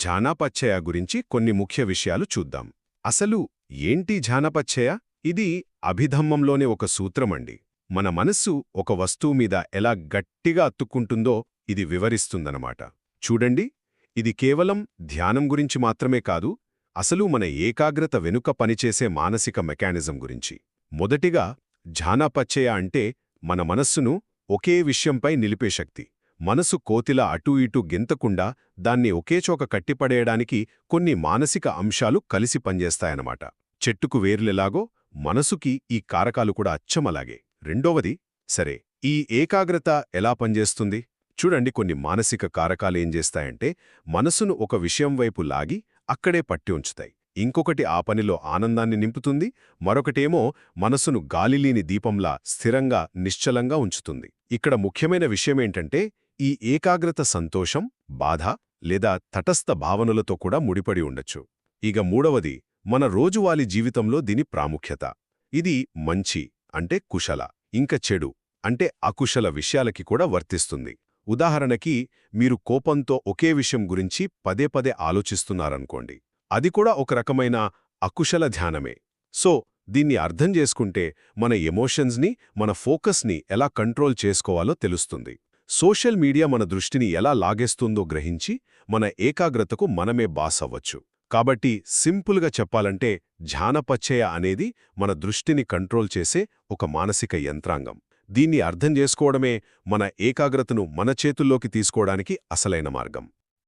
ఝానాపచ్చయ గురించి కొన్ని ముఖ్య విషయాలు చూద్దాం. అసలు ఏంటి ఝానాపచ్చయ? ఇది అభిధమ్మంలోనే ఒక సూత్రమండి. మన మనస్సు ఒక వస్తువు మీద ఎలా గట్టిగా అత్తుక్కుంటుందో ఇది వివరిస్తుందన్నమాట. చూడండి, ఇది కేవలం ధ్యానం గురించి మాత్రమే కాదు, అసలు మన ఏకాగ్రత వెనుక పనిచేసే మానసిక మెకానిజం గురించి. మొదటిగా, ఝానాపచ్చయ అంటే మన మనస్సును ఒకే విషయంపై నిలిపే శక్తి. మనసు కోతిలా అటూ ఇటూ గెంతకుండా దాన్ని ఒకేచోక కట్టిపడేయడానికి కొన్ని మానసిక అంశాలు కలిసి పనిచేస్తాయన్నమాట. చెట్టుకు వేర్లెలాగో మనసుకి ఈ కారకాలు కూడా అచ్చమలాగే. రెండవది, సరే, ఈ ఏకాగ్రత ఎలా పనిచేస్తుంది? చూడండి, కొన్ని మానసిక కారకాలేం చేస్తాయంటే మనసును ఒక విషయం వైపు లాగి అక్కడే పట్టి ఉంచుతాయి. ఇంకొకటి ఆ పనిలో ఆనందాన్ని నింపుతుంది, మరొకటేమో మనసును గాలిలేని దీపంలా స్థిరంగా నిశ్చలంగా ఉంచుతుంది. ఇక్కడ ముఖ్యమైన విషయమేంటంటే ఈ ఏకాగ్రత సంతోషం, బాధ లేదా తటస్థ భావనలతో కూడా ముడిపడి ఉండొచ్చు. ఇక మూడవది, మన రోజువారీ జీవితంలో దీని ప్రాముఖ్యత. ఇది మంచి అంటే కుశల, ఇంక చెడు అంటే అకుశల విషయాలకి కూడా వర్తిస్తుంది. ఉదాహరణకి, మీరు కోపంతో ఒకే విషయం గురించి పదే పదే ఆలోచిస్తున్నారనుకోండి, అది కూడా ఒక రకమైన అకుశల ధ్యానమే. సో దీన్ని అర్థం చేసుకుంటే మన ఎమోషన్స్ని, మన ఫోకస్ని ఎలా కంట్రోల్ చేసుకోవాలో తెలుస్తుంది. సోషల్ మీడియా మన దృష్టిని ఎలా లాగేస్తుందో గ్రహించి మన ఏకాగ్రతకు మనమే బాస్ అవ్వచ్చు. కాబట్టి సింపుల్గా చెప్పాలంటే ఝానపచ్చయ అనేది మన దృష్టిని కంట్రోల్ చేసే ఒక మానసిక యంత్రాంగం. దీన్ని అర్థం చేసుకోవడమే మన ఏకాగ్రతను మన చేతుల్లోకి తీసుకోవడానికి అసలైన మార్గం.